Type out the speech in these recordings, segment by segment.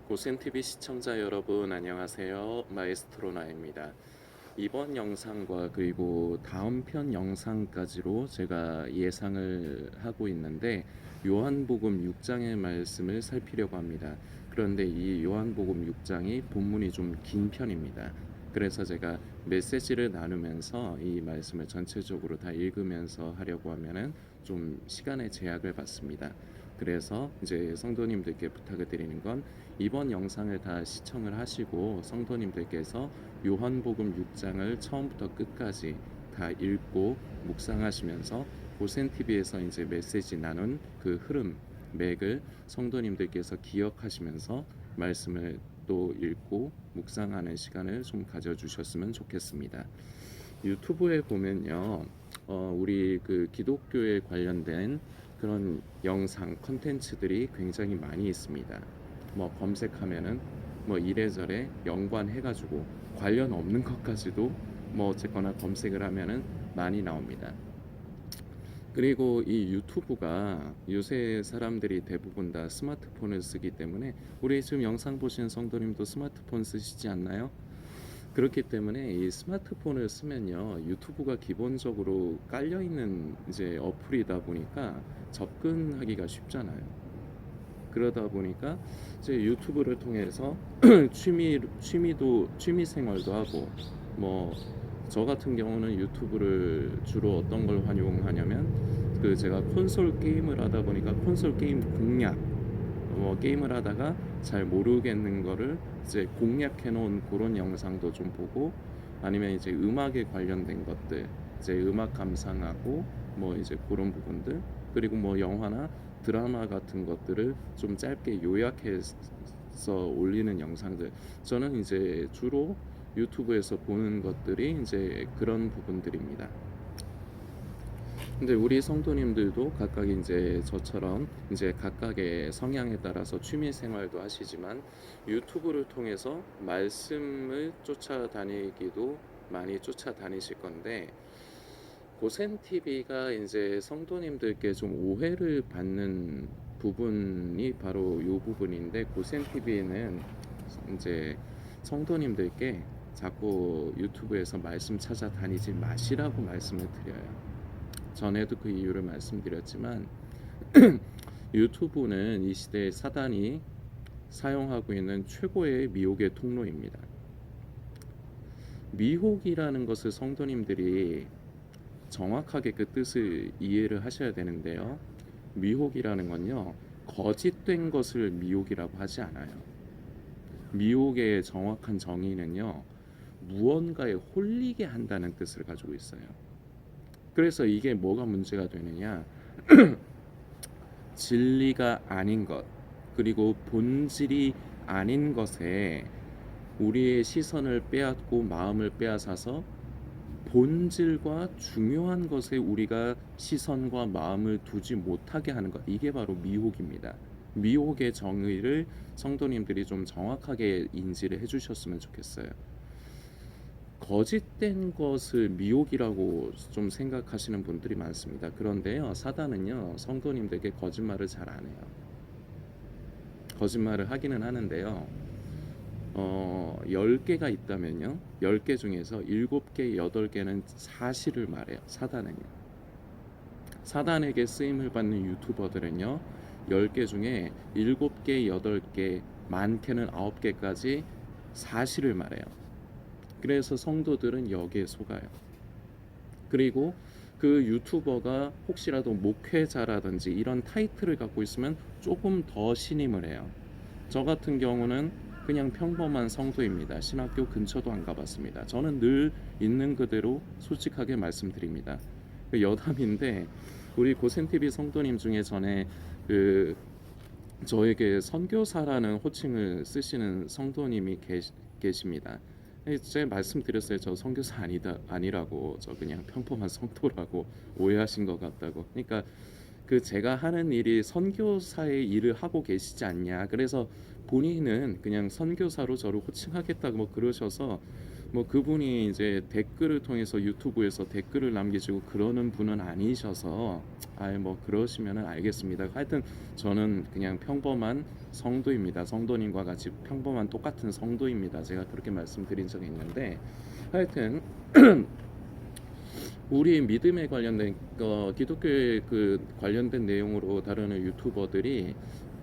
고센TV 시청자 여러분 안녕하세요. 마에스트로나입니다. 이번 영상과 그리고 다음 편 영상까지로 제가 예상을 하고 있는데 요한복음 6장의 말씀을 살피려고 합니다. 그런데 이 요한복음 6장이 본문이 좀 긴 편입니다. 그래서 제가 메시지를 나누면서 이 말씀을 전체적으로 다 읽으면서 하려고 하면은 좀 시간의 제약을 받습니다. 그래서 이제 성도님들께 부탁을 드리는 건 이번 영상을 다 시청을 하시고 성도님들께서 요한복음 6장을 처음부터 끝까지 다 읽고 묵상하시면서 고센TV에서 이제 메시지 나눈 그 흐름, 맥을 성도님들께서 기억하시면서 말씀을 또 읽고 묵상하는 시간을 좀 가져주셨으면 좋겠습니다. 유튜브에 보면요, 우리 그 기독교에 관련된 그런 영상 컨텐츠들이 굉장히 많이 있습니다. 뭐 검색하면은 뭐 이래저래 연관해가지고 관련 없는 것까지도 뭐 어쨌거나 검색을 하면은 많이 나옵니다. 그리고 이 유튜브가 요새 사람들이 대부분 다 스마트폰을 쓰기 때문에 우리 지금 영상 보시는 성도님도 스마트폰 쓰시지 않나요? 그렇기 때문에 이 스마트폰을 쓰면요 유튜브가 기본적으로 깔려 있는 이제 어플이다 보니까 접근하기가 쉽잖아요. 그러다 보니까 이제 유튜브를 통해서 취미 생활도 하고 뭐 저 같은 경우는 유튜브를 주로 어떤 걸 활용하냐면 그 제가 콘솔 게임을 하다 보니까 콘솔 게임 공략 게임을 하다가 잘 모르겠는 거를 이제 공략해 놓은 그런 영상도 좀 보고 아니면 이제 음악에 관련된 것들 이제 음악 감상하고 뭐 이제 그런 부분들 그리고 뭐 영화나 드라마 같은 것들을 좀 짧게 요약해서 올리는 영상들 저는 이제 주로 유튜브에서 보는 것들이 이제 그런 부분들입니다. 근데 우리 성도님들도 각각 이제 저처럼 이제 각각의 성향에 따라서 취미 생활도 하시지만 유튜브를 통해서 말씀을 쫓아다니기도 많이 쫓아다니실 건데 고센 TV가 이제 성도님들께 좀 오해를 받는 부분이 바로 이 부분인데 고센 TV는 이제 성도님들께 자꾸 유튜브에서 말씀 찾아다니지 마시라고 말씀을 드려요. 전에도 그 이유를 말씀드렸지만 유튜브는 이 시대의 사단이 사용하고 있는 최고의 미혹의 통로입니다. 미혹이라는 것을 성도님들이 정확하게 그 뜻을 이해를 하셔야 되는데요. 미혹이라는 건요, 거짓된 것을 미혹이라고 하지 않아요. 미혹의 정확한 정의는요, 무언가에 홀리게 한다는 뜻을 가지고 있어요. 그래서 이게 뭐가 문제가 되느냐? 진리가 아닌 것, 그리고 본질이 아닌 것에 우리의 시선을 빼앗고 마음을 빼앗아서 본질과 중요한 것에 우리가 시선과 마음을 두지 못하게 하는 것, 이게 바로 미혹입니다. 미혹의 정의를 성도님들이 좀 정확하게 인지를 해주셨으면 좋겠어요. 거짓된 것을 미혹이라고 좀 생각하시는 분들이 많습니다. 그런데요, 사단은요, 성도님들에게 거짓말을 잘 안 해요. 거짓말을 하기는 하는데요. 10개가 있다면요. 10개 중에서 7개, 8개는 사실을 말해요. 사단은요. 사단에게 쓰임을 받는 유튜버들은요. 10개 중에 7개, 8개, 많게는 9개까지 사실을 말해요. 그래서 성도들은 여기에 속아요. 그리고 그 유튜버가 혹시라도 목회자라든지 이런 타이틀을 갖고 있으면 조금 더 신임을 해요. 저 같은 경우는 그냥 평범한 성도입니다. 신학교 근처도 안 가봤습니다. 저는 늘 있는 그대로 솔직하게 말씀드립니다. 여담인데 우리 고센TV 성도님 중에 전에 그 저에게 선교사라는 호칭을 쓰시는 성도님이 계십니다. 제가 말씀드렸어요. 저 선교사 아니라고, 저 그냥 평범한 성도라고 오해하신 것 같다고. 그러니까 그 제가 하는 일이 선교사의 일을 하고 계시지 않냐. 그래서 본인은 그냥 선교사로 저를 호칭하겠다고 뭐 그러셔서 뭐 그분이 이제 댓글을 통해서 유튜브에서 댓글을 남기시고 그러는 분은 아니셔서 뭐 그러시면은 알겠습니다. 하여튼 저는 그냥 평범한 성도입니다. 성도님과 같이 평범한 똑같은 성도입니다. 제가 그렇게 말씀드린 적이 있는데 하여튼 우리 믿음에 관련된 기독교에 그 관련된 내용으로 다루는 유튜버들이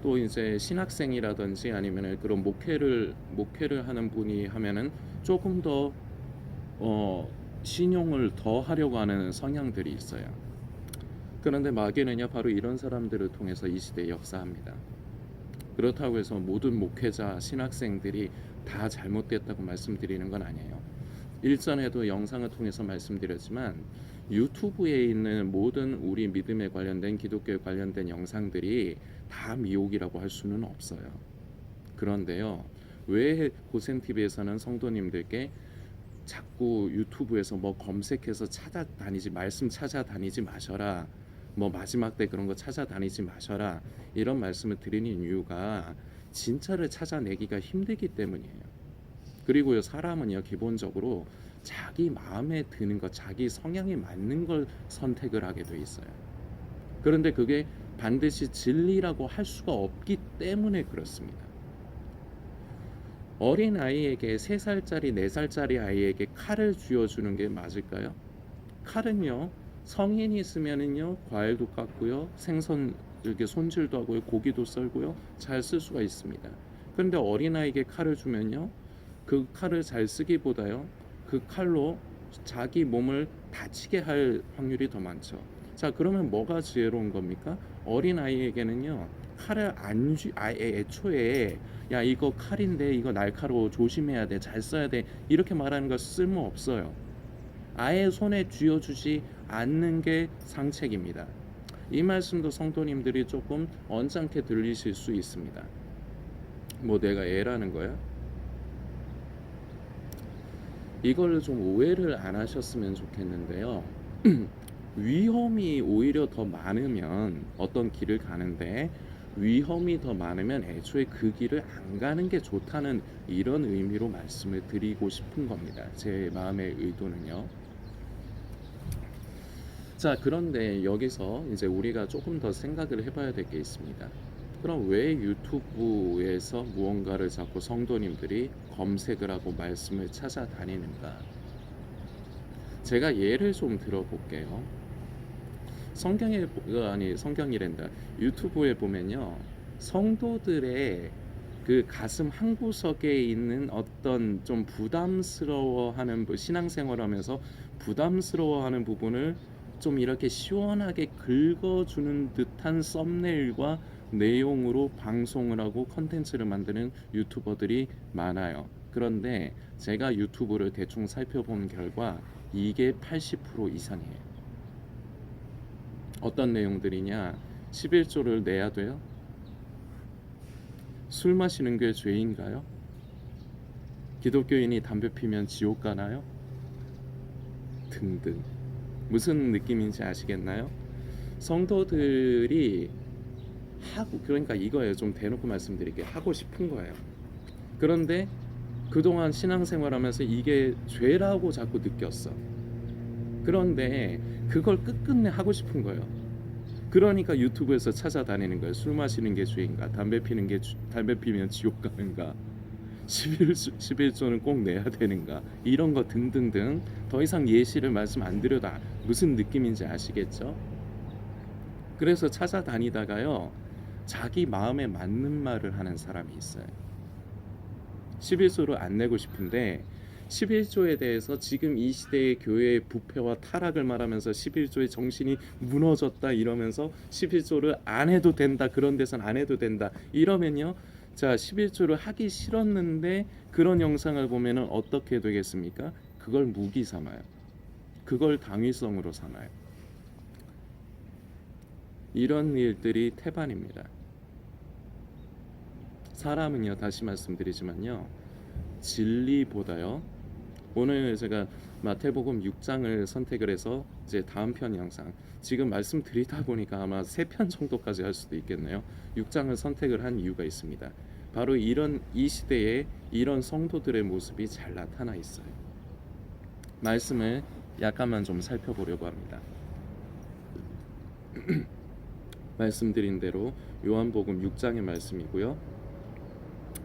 또 이제 신학생이라든지 아니면은 그런 목회를 하는 분이 하면은 조금 더 신용을 더 하려고 하는 성향들이 있어요. 그런데 마귀는요 바로 이런 사람들을 통해서 이 시대에 역사합니다. 그렇다고 해서 모든 목회자 신학생들이 다 잘못됐다고 말씀드리는 건 아니에요. 일전에도 영상을 통해서 말씀드렸지만 유튜브에 있는 모든 우리 믿음에 관련된 기독교에 관련된 영상들이 다 미혹이라고 할 수는 없어요. 그런데요 왜 고센TV에서는 성도님들께 자꾸 유튜브에서 뭐 검색해서 찾아다니지 말씀 찾아다니지 마셔라, 뭐 마지막 때 그런 거 찾아다니지 마셔라 이런 말씀을 드리는 이유가 진짜를 찾아내기가 힘들기 때문이에요. 그리고요 사람은요 기본적으로 자기 마음에 드는 것, 자기 성향에 맞는 걸 선택을 하게 돼 있어요. 그런데 그게 반드시 진리라고 할 수가 없기 때문에 그렇습니다. 어린 아이에게 3살짜리 4살짜리 아이에게 칼을 쥐어주는 게 맞을까요? 칼은요 성인이 있으면은요 과일도 깎고요 생선 이렇게 손질도 하고요 고기도 썰고요 잘 쓸 수가 있습니다. 그런데 어린아이에게 칼을 주면요 그 칼을 잘 쓰기보다요 그 칼로 자기 몸을 다치게 할 확률이 더 많죠. 자 그러면 뭐가 지혜로운 겁니까? 어린아이에게는요 칼을 아예 애초에 야 이거 칼인데 이거 날카로워 조심해야 돼 잘 써야 돼 이렇게 말하는 거 쓸모없어요. 아예 손에 쥐어주지 않는 게 상책입니다. 이 말씀도 성도님들이 조금 언짢게 들리실 수 있습니다. 뭐 내가 애라는 거야? 이걸 좀 오해를 안 하셨으면 좋겠는데요. 위험이 오히려 더 많으면 어떤 길을 가는데 위험이 더 많으면 애초에 그 길을 안 가는 게 좋다는 이런 의미로 말씀을 드리고 싶은 겁니다. 제 마음의 의도는요. 자, 그런데 여기서 이제 우리가 조금 더 생각을 해봐야 될 게 있습니다. 그럼 왜 유튜브에서 무언가를 자꾸 성도님들이 검색을 하고 말씀을 찾아다니는가? 제가 예를 좀 들어볼게요. 성경이란다. 유튜브에 보면요. 성도들의 그 가슴 한 구석에 있는 어떤 좀 부담스러워하는 신앙생활하면서 부담스러워하는 부분을 좀 이렇게 시원하게 긁어주는 듯한 썸네일과 내용으로 방송을 하고 컨텐츠를 만드는 유튜버들이 많아요. 그런데 제가 유튜브를 대충 살펴본 결과 이게 80% 이상이에요. 어떤 내용들이냐? 11조를 내야 돼요? 술 마시는 게 죄인가요? 기독교인이 담배 피면 지옥 가나요? 등등. 무슨 느낌인지 아시겠나요? 성도들이 그러니까 이거예요. 좀 대놓고 말씀드릴게요. 하고 싶은 거예요. 그런데 그동안 신앙생활하면서 이게 죄라고 자꾸 느꼈어. 그런데 그걸 끝끝내 하고 싶은 거예요. 그러니까 유튜브에서 찾아다니는 거예요. 술 마시는 게 죄인가? 담배 피면 지옥 가는가? 11조는 꼭 내야 되는가? 이런 거 등등등. 더 이상 예시를 말씀 안 드려도 무슨 느낌인지 아시겠죠? 그래서 찾아다니다가요 자기 마음에 맞는 말을 하는 사람이 있어요. 11조를 안 내고 싶은데 11조에 대해서 지금 이 시대의 교회의 부패와 타락을 말하면서 11조의 정신이 무너졌다 이러면서 11조를 안 해도 된다, 그런 데선 안 해도 된다 이러면요, 자 11조를 하기 싫었는데 그런 영상을 보면은 어떻게 되겠습니까? 그걸 무기 삼아요. 그걸 당위성으로 삼아요. 이런 일들이 태반입니다. 사람은요, 다시 말씀드리지만요, 진리보다요, 오늘 제가 마태복음 6장을 선택을 해서 이제 다음 편 영상, 지금 말씀드리다 보니까 아마 3편 정도까지 할 수도 있겠네요. 6장을 선택을 한 이유가 있습니다. 바로 이 시대에 이런 성도들의 모습이 잘 나타나 있어요. 말씀을 약간만 좀 살펴보려고 합니다. 말씀드린 대로 요한복음 6장의 말씀이고요.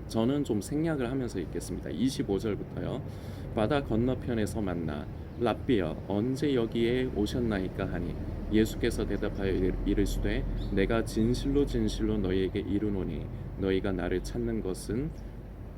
저는 좀 생략을 하면서 읽겠습니다. 25절부터요. 바다 건너편에서 만나 랍비여 언제 여기에 오셨나이까 하니 예수께서 대답하여 이르시되 내가 진실로 진실로 너희에게 이르노니 너희가 나를 찾는 것은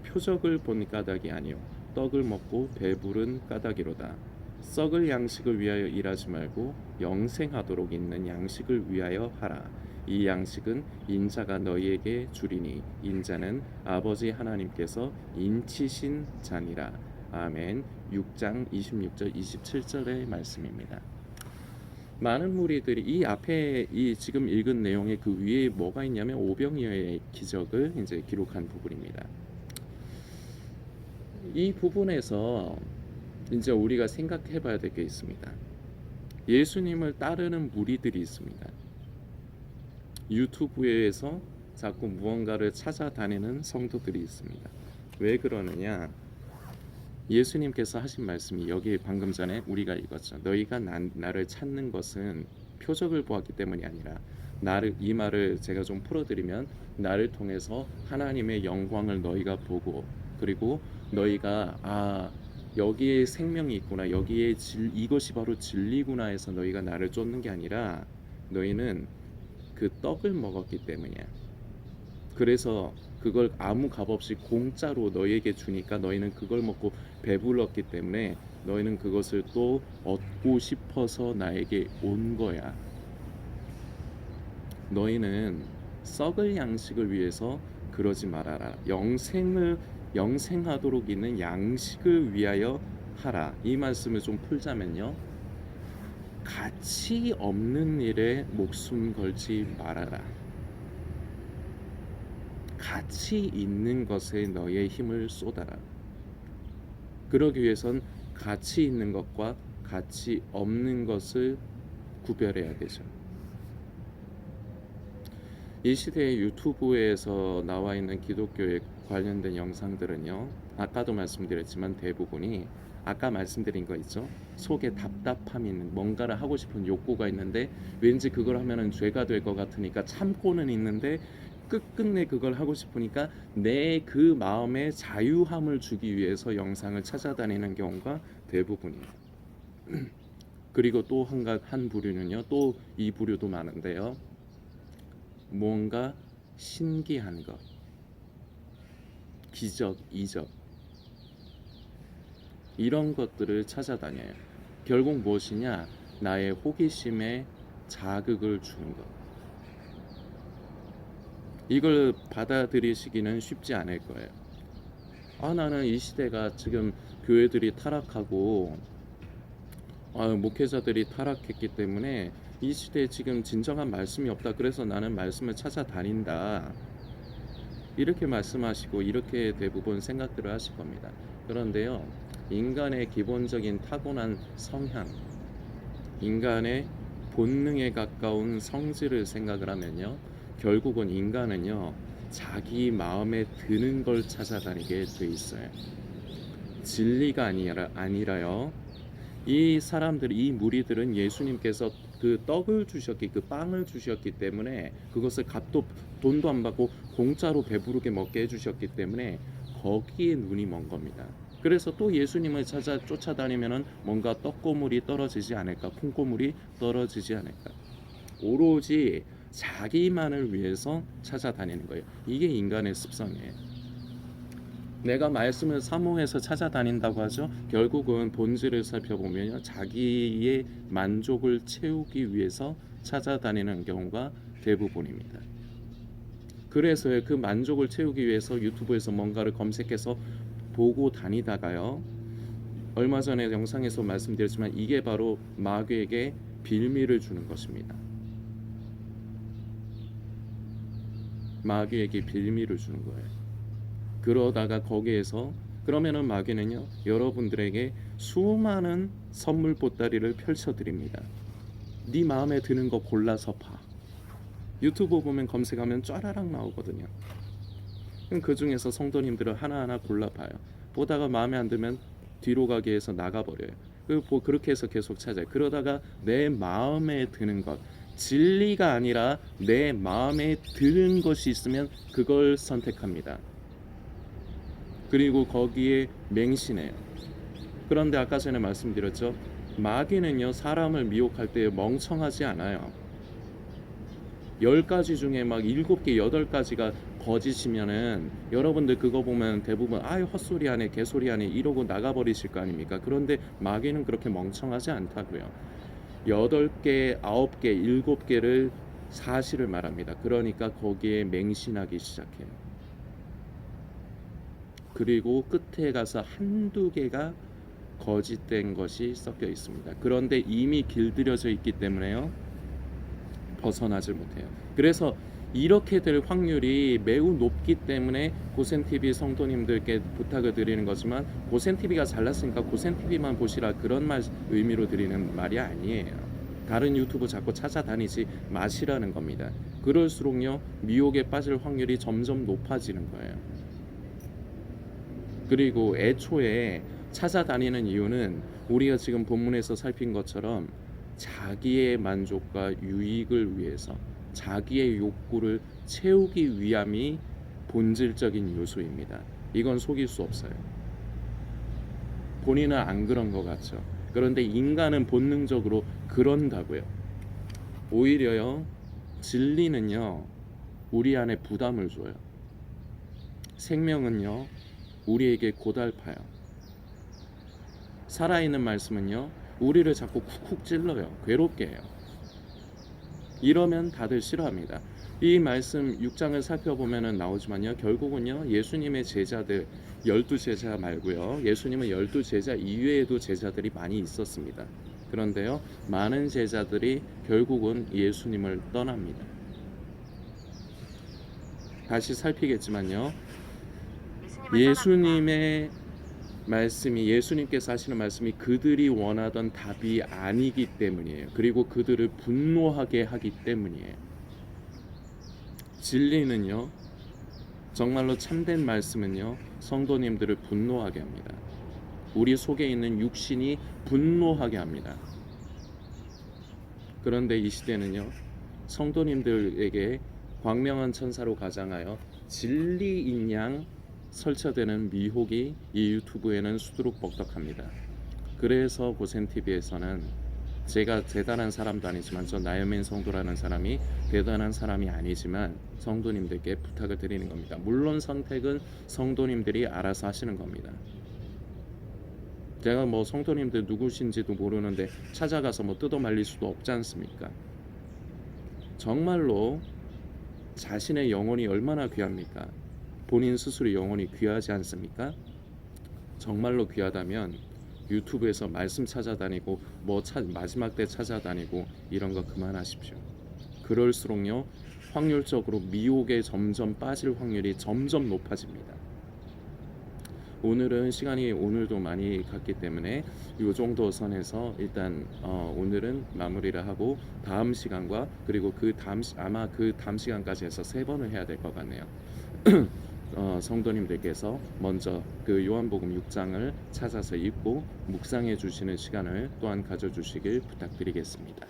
표적을 본 까닭이 아니요 떡을 먹고 배부른 까닭이로다. 썩을 양식을 위하여 일하지 말고 영생하도록 있는 양식을 위하여 하라. 이 양식은 인자가 너희에게 주리니 인자는 아버지 하나님께서 인치신 자니라. 아멘. 6장 26절 27절의 말씀입니다. 많은 무리들이 이 앞에 이 지금 읽은 내용의 그 위에 뭐가 있냐면 오병이어의 기적을 이제 기록한 부분입니다. 이 부분에서 이제 우리가 생각해 봐야 될 게 있습니다. 예수님을 따르는 무리들이 있습니다. 유튜브에서 자꾸 무언가를 찾아다니는 성도들이 있습니다. 왜 그러느냐? 예수님께서 하신 말씀이 여기 방금 전에 우리가 읽었죠. 너희가 나를 찾는 것은 표적을 보았기 때문이 아니라 이 말을 제가 좀 풀어드리면 나를 통해서 하나님의 영광을 너희가 보고 그리고 너희가 여기에 생명이 있구나, 여기에 이것이 바로 진리구나 해서 너희가 나를 쫓는 게 아니라 너희는 그 떡을 먹었기 때문이야. 그래서 그걸 아무 값 없이 공짜로 너희에게 주니까 너희는 그걸 먹고 배불렀기 때문에 너희는 그것을 또 얻고 싶어서 나에게 온 거야. 너희는 썩을 양식을 위해서 그러지 말아라. 영생하도록 있는 양식을 위하여 하라. 이 말씀을 좀 풀자면요, 가치 없는 일에 목숨 걸지 말아라. 가치 있는 것에 너의 힘을 쏟아라. 그러기 위해선 가치 있는 것과 가치 없는 것을 구별해야 되죠. 이 시대의 유튜브에서 나와 있는 기독교에 관련된 영상들은요, 아까도 말씀드렸지만 대부분이 아까 말씀드린 거 있죠. 속에 답답함이 있는, 뭔가를 하고 싶은 욕구가 있는데 왠지 그걸 하면은 죄가 될 것 같으니까 참고는 있는데 끝끝내 그걸 하고 싶으니까 내 그 마음에 자유함을 주기 위해서 영상을 찾아다니는 경우가 대부분이에요. 그리고 또 한 부류는요, 또 이 부류도 많은데요, 뭔가 신기한 것, 기적, 이적, 이런 것들을 찾아다녀요. 결국 무엇이냐? 나의 호기심에 자극을 주는 것. 이걸 받아들이시기는 쉽지 않을 거예요. 나는 이 시대가 지금 교회들이 타락하고 목회자들이 타락했기 때문에 이 시대에 지금 진정한 말씀이 없다. 그래서 나는 말씀을 찾아다닌다. 이렇게 말씀하시고 이렇게 대부분 생각들을 하실 겁니다. 그런데요, 인간의 기본적인 타고난 성향, 인간의 본능에 가까운 성질을 생각을 하면요, 결국은 인간은요, 자기 마음에 드는 걸 찾아다니게 돼 있어요. 진리가 아니라요. 이 사람들, 이 무리들은 예수님께서 그 떡을 주셨기, 그 빵을 주셨기 때문에 그것을 돈도 안 받고 공짜로 배부르게 먹게 해주셨기 때문에 거기에 눈이 먼 겁니다. 그래서 또 예수님을 쫓아다니면은 뭔가 떡고물이 떨어지지 않을까, 콩고물이 떨어지지 않을까. 오로지 자기만을 위해서 찾아다니는 거예요. 이게 인간의 습성이에요. 내가 말씀을 사모해서 찾아다닌다고 하죠. 결국은 본질을 살펴보면 자기의 만족을 채우기 위해서 찾아다니는 경우가 대부분입니다. 그래서 그 만족을 채우기 위해서 유튜브에서 뭔가를 검색해서 보고 다니다가요, 얼마 전에 영상에서 말씀드렸지만 이게 바로 마귀에게 빌미를 주는 것입니다. 마귀에게 빌미를 주는 거예요. 그러다가 거기에서 그러면은 마귀는요, 여러분들에게 수많은 선물 보따리를 펼쳐드립니다. 네 마음에 드는 거 골라서 봐. 유튜브 보면 검색하면 쫘라락 나오거든요. 그 중에서 성도님들은 하나하나 골라봐요. 보다가 마음에 안 들면 뒤로 가게 해서 나가버려요. 그렇게 해서 계속 찾아요. 그러다가 내 마음에 드는 것, 진리가 아니라 내 마음에 드는 것이 있으면 그걸 선택합니다. 그리고 거기에 맹신해요. 그런데 아까 전에 말씀드렸죠. 마귀는요, 사람을 미혹할 때 멍청하지 않아요. 10가지 중에 막 7개, 8가지가 거짓이면은 여러분들 그거 보면 대부분 아유 헛소리 하네, 개소리 하네 이러고 나가버리실 거 아닙니까? 그런데 마귀는 그렇게 멍청하지 않다고요. 8개, 9개, 7개를 사실을 말합니다. 그러니까 거기에 맹신하기 시작해요. 그리고 끝에 가서 한두 개가 거짓된 것이 섞여 있습니다. 그런데 이미 길들여져 있기 때문에요, 벗어나질 못해요. 그래서 이렇게 될 확률이 매우 높기 때문에 고센TV 성도님들께 부탁을 드리는 거지만, 고센TV가 잘났으니까 고센TV만 보시라 그런 의미로 드리는 말이 아니에요. 다른 유튜브 자꾸 찾아다니지 마시라는 겁니다. 그럴수록요, 미혹에 빠질 확률이 점점 높아지는 거예요. 그리고 애초에 찾아다니는 이유는 우리가 지금 본문에서 살핀 것처럼 자기의 만족과 유익을 위해서 자기의 욕구를 채우기 위함이 본질적인 요소입니다. 이건 속일 수 없어요. 본인은 안 그런 것 같죠. 그런데 인간은 본능적으로 그런다고요. 오히려요, 진리는요, 우리 안에 부담을 줘요. 생명은요, 우리에게 고달파요. 살아있는 말씀은요, 우리를 자꾸 쿡쿡 찔러요. 괴롭게 해요. 이러면 다들 싫어합니다. 이 말씀 6장을 살펴보면 나오지만요, 결국은요, 예수님의 제자들 12제자 말고요, 예수님은 12제자 이외에도 제자들이 많이 있었습니다. 그런데요, 많은 제자들이 결국은 예수님을 떠납니다. 다시 살피겠지만요, 예수님의 말씀이, 예수님께서 하시는 말씀이 그들이 원하던 답이 아니기 때문이에요. 그리고 그들을 분노하게 하기 때문이에요. 진리는요, 정말로 참된 말씀은요, 성도님들을 분노하게 합니다. 우리 속에 있는 육신이 분노하게 합니다. 그런데 이 시대는요, 성도님들에게 광명한 천사로 가장하여 진리인 양 설쳐되는 미혹이 이 유튜브에는 수두룩벅덕합니다. 그래서 고센TV에서는 제가 대단한 사람도 아니지만, 저 나여민 성도라는 사람이 대단한 사람이 아니지만 성도님들께 부탁을 드리는 겁니다. 물론 선택은 성도님들이 알아서 하시는 겁니다. 제가 뭐 성도님들 누구신지도 모르는데 찾아가서 뭐 뜯어 말릴 수도 없지 않습니까? 정말로 자신의 영혼이 얼마나 귀합니까? 본인 스스로 영혼이 귀하지 않습니까? 정말로 귀하다면 유튜브에서 말씀 찾아다니고 마지막 때 찾아다니고 이런 거 그만하십시오. 그럴수록요, 확률적으로 미혹에 점점 빠질 확률이 점점 높아집니다. 오늘은 시간이 오늘도 많이 갔기 때문에 이 정도 선에서 일단 오늘은 마무리를 하고, 다음 시간과 그리고 아마 그 다음 시간까지 해서 3번을 해야 될 것 같네요. 성도님들께서 먼저 그 요한복음 6장을 찾아서 읽고 묵상해 주시는 시간을 또한 가져주시길 부탁드리겠습니다.